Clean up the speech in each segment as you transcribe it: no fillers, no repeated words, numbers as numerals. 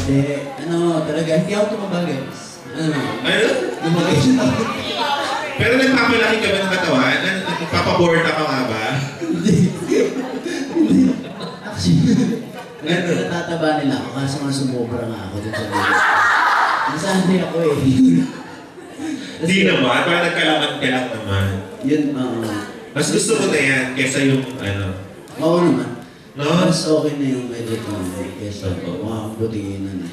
Hindi, talaga, hindi ako tumabagal. Ano? Tumagal siya ako. Pero nagpapalaki ka ba ng katawan? Nagpapaborta ka nga ba? Hindi. Actually, natataba nila ako kasi nga sumobra nga ako dun sa video. Nasanay ako eh. Hindi naman, parang nagkalaman ka lang naman. Yun, mas gusto mo na yan kesa yung ano. Oo naman. No? Mas okay na yung edit mo kesa butihin na.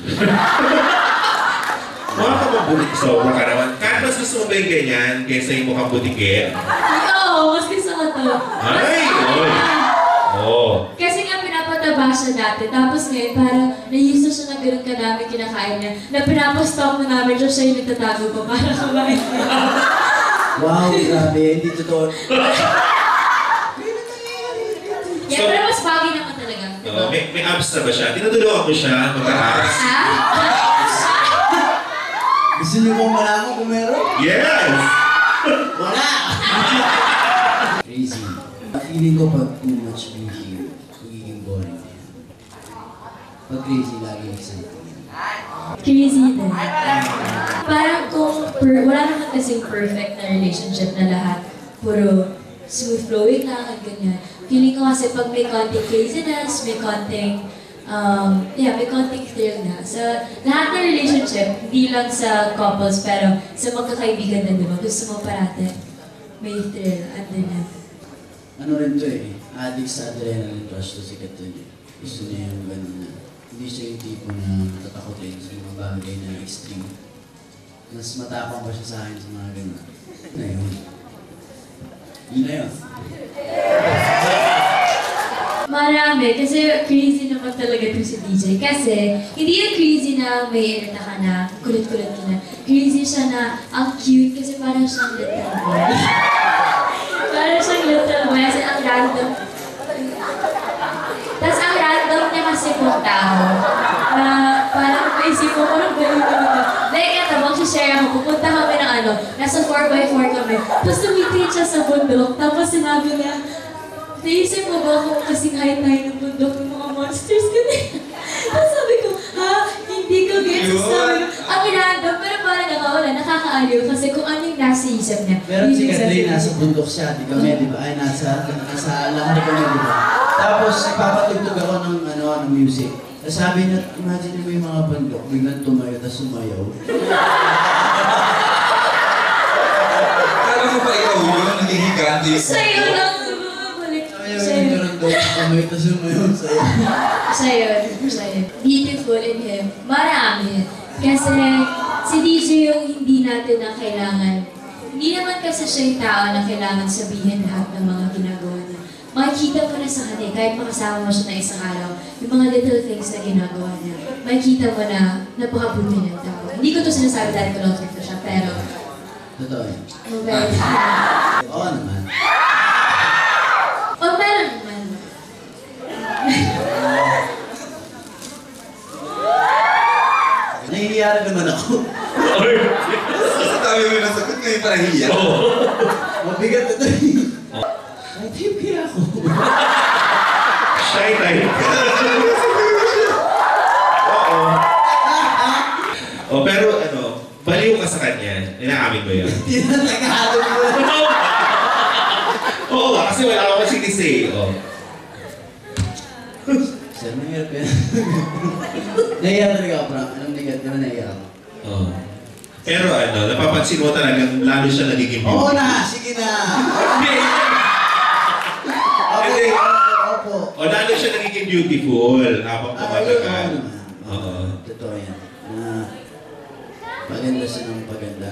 Mukha ka mabutik sobra ka naman. Kahit mas gusto mo ba yung ganyan kesa yung mukhang butikin? Oo, mas gusto ko to. Ay! Oy! Oo. Kasi nga pinapataba siya dati, tapos ngayon parang naiisa siya na gano'n kadami kinakain niya, na pinapastop na namin siya yung nagtatago pa para kumain niya. Wow, grabe, hindi totoo. Yeah, pero mas bagay naman talaga. Oh, may abs na ba siya? Tinutulungan mo siya magka-abs? Ha? Gusto niyo bang malaman kung meron? Yes! Wala! Crazy. Feeling ko pag too much beauty, magiging boring na yan. Pag crazy, lagi exciting yan. Crazy din. Parang kung wala naman kasing perfect na relationship na lahat, puro smooth flowing lang at ganyan. Feeling ko kasi pag may konting craziness, may konting may konting thrill na. Sa lahat ng relationship, hindi lang sa couples, pero sa magkakaibigan na, di ba? Gusto mo parate, may thrill, andun na. Ano rin to eh, addict sa adrenaline rush to si Katrin. Gusto niya yung gano'n na. Hindi siya yung tipo na matatakotin sa mga bagay na extreme. Mas matapang pa siya sa akin sa mga gano'n. Na yun. Yun na yun. Marami, kasi crazy naman talaga ito si DJ. Kasi, hindi yung crazy na may irita ka na, kulit-kulit ka na. Crazy siya na, ang cute kasi parang siyang little boy. Parang siyang little boy, kasi ang random. Tapos ang random niya kasi kung tao. Na parang maisip mo, parang gano'n ka. Like, ito, mag-share ako, pupunta kami ng nasa 4x4 kami. Tapos tumitingin siya sa bundok, tapos sinabi niya, naisip mo ba kung kasing height tayo ng bundok ng mga monsters ka na? Tapos sabi ko, ha? Hindi ko gets. Sabi ko, ang random, pero parang nakakaaliw kasi kung ano yung nasa isip niya. Pero si Katrin, nasa bundok siya, di kami, di ba? Ay, nasa lahar kami, di ba? Tapos, ipapatugtog ako ng music. Tapos sabi niya, imagine mo yung mga bundok, biglang tumayo, tapos sumayaw. Kala mo ba ikaw yun? Nagigigante yun? Sa'yo lang. Sa'yo yung tumayo, tapos sumayaw sa'yo. Sa'yo. Beautiful in him. Marami. Kasi si DJ yung hindi natin na kailangan. Hindi naman kasi siya yung tao na kailangan sabihin lahat ng mga ginagawa niya. Makikita mo na sa kanya, kahit makasama mo siya na isang araw, yung mga little things na ginagawa niya, makikita mo na napakabuti niya tao. Hindi ko to sinasabi dahil close ko siya, pero... Totoo yun. Oo naman. O meron naman. Nahihiyara naman ako. Sa tabi mo yung nasagot ngayon para hiya. Mabigat ito eh. Ay, type kaya ako. Shy type ka. Oo. Pero baliw ka sa kanya. Inaamin mo yun. Hindi na nag-ahalo mo. Oo nga, kasi wala akong sinisay. Sir, mahirap yan. Nahiya talaga ako, Frank. Alam niya, di ba nahiya ako? Oo. Pero napapansin mo talagang lalo siya nagiging beauty. Oo na! Sige na! Hindi. Opo. O lalo siya nagiging beautiful habang tumatagal. Oo. Totoo yan. Maganda siya ng paganda.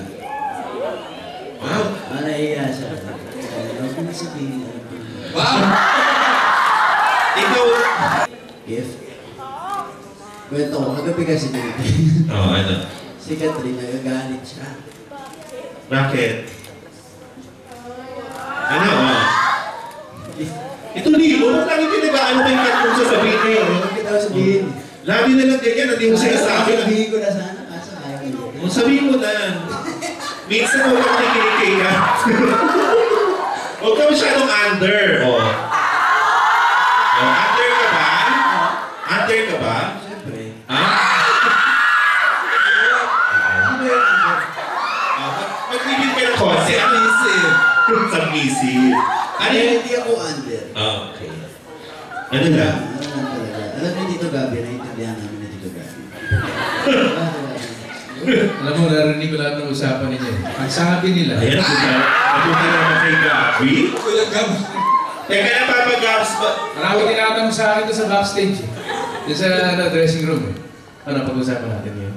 Wow. Nahiya siya. Huwag ko na sabihin. Wow! Ikaw... Gift? Kwento ko, kagabi kasi dito. Oo, Si Katrin, nagagalit siya. Bakit? Ito Lilo, ba't lagi pinag-aano kayo kung sasabihin niyo? Huwag kita sabihin. Lagi na lang ganyan, hindi mo sinasabi na. Sabihin ko na sana, kaso ayaw ko. Sabihin mo na. Minsan huwag kang nakikinig ka. Huwag ka masyadong under. Under ka ba? Under ka ba? Siyempre. Ha? Ano Kaya yun? hindi ako under. Okay. Ano lang? Ano lang talaga. Alam ni Tito Gabi, naiintindihan namin ni Tito Gabi. Alam mo, narinig ko lahat ng usapan ninyo. Ang sabi nila, Ayan, napunta naman kay Gabi. Kuya Gab, Teka na, Papa Gabs ba? marami tinatanong sa akin doon sa backstage. Doon sa dressing room. Ano, pag-usapan natin yun?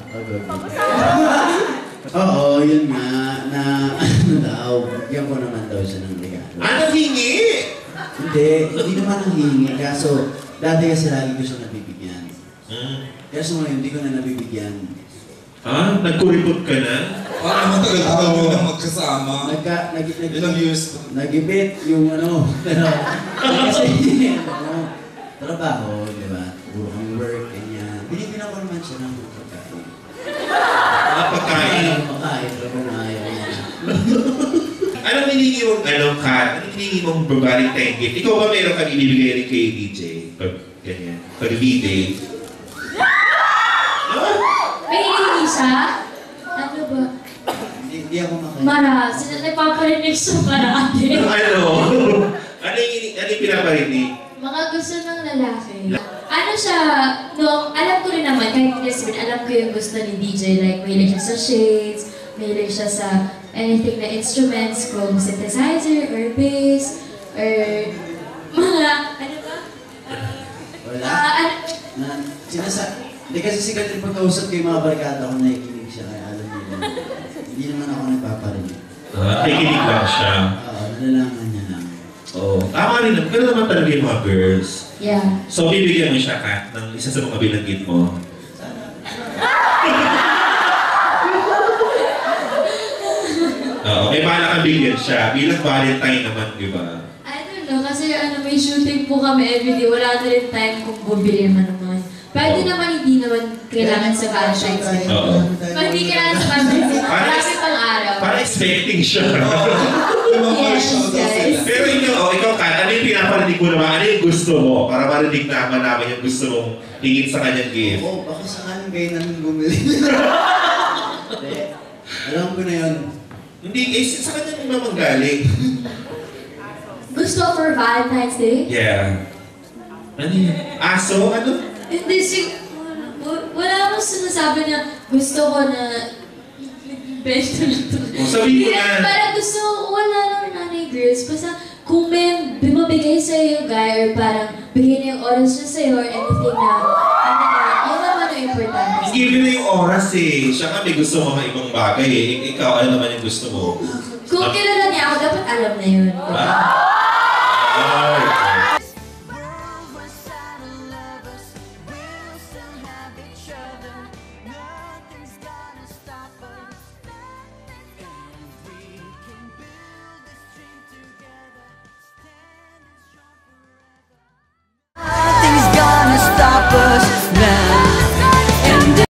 Oo, yun nga, na ano daw, bigyan ko naman daw siya ng regalo. Ano hingi? Hindi naman ang hihingi, kaso dati kasi lagi ko siya nabibigyan. Kaso ngayon, hindi ko na nabibigyan. Nagkuripot ka na? Parang matagal-tagal nyo na magkasama. Ilang years? Nag-ibit yung ano, pero kasi ano, trabaho, di ba? Puro kang work, ganyan. Binibigyan ko naman siya ng pagkain. Pagkain. Pagkain, pero kung ayaw niya. Anong hiningi mong, Kat? Anong hiningi mong babaling gift? Ikaw ba meron kang ibibigay rin kay DJ? Pag ganyan. Pag B-Day? May hinihingi siya? Ano ba? Hindi ako makain. Mara, sila nagpaparinig sa parati. Ano? Ano yung pinaparinig? Mga gusto ng lalaki. Ano siya, no, alam ko rin naman, kahit lesbian, alam ko yung gusto ni DJ. Like, mahilig siya sa shades, mahilig siya sa anything na instruments, kung synthesizer, or bass, or mga, ano ba? Wala? Ano, Hindi kasi sikat yung pagkausap ko yung mga barkada ko, nakikinig siya, kaya alam niyo. Hindi naman ako nagpaparinig. Nakikinig lang siya. Oo, nalalaman niya lang. Oo. Tama rin naman. Ganun naman talaga yung mga girls. yeah. So, bibigyan mo siya, Kat, ng isa sa mga binanggit mo. Oo, may bala kang bigyan siya. Bilang Valentine naman, di ba? I don't know, kasi ano, may shooting po kami everyday. Wala na rin time kung bumili man naman. Pwede naman, hindi naman kailangan sa Valentine's Day. Oo. Pag hindi kailangan sa Valentine's Day, marami pang araw. Parang expecting siya. Yes, guys. Pero ikaw, Kat, ano yung pinaparinig mo naman? Ano yung gusto mo? Para marinig naman yung gusto mong hingin sa kanyang gift. Oo, baka sakaling kayo namin bumili. Hindi. Alam ko na yun. Hindi, sa kanya yung naman galing. Gusto for Valentine's Day? Yeah. Ano yun? Aso? Ano? Hindi, wala akong sinasabi na gusto ko na best na ito. Sabihin mo na. Parang gusto ko, wala naman nanay girls. Basta kung may bumabigay sa'yo yung guy or parang bigay niya yung oras niya sa'yo or anything na, yun naman yung importante. Hindi na yung oras eh. Siya nga may gusto mga ibang bagay eh. Ikaw, ano naman yung gusto mo? Kung kilala niya ako, dapat alam na yun. Ay,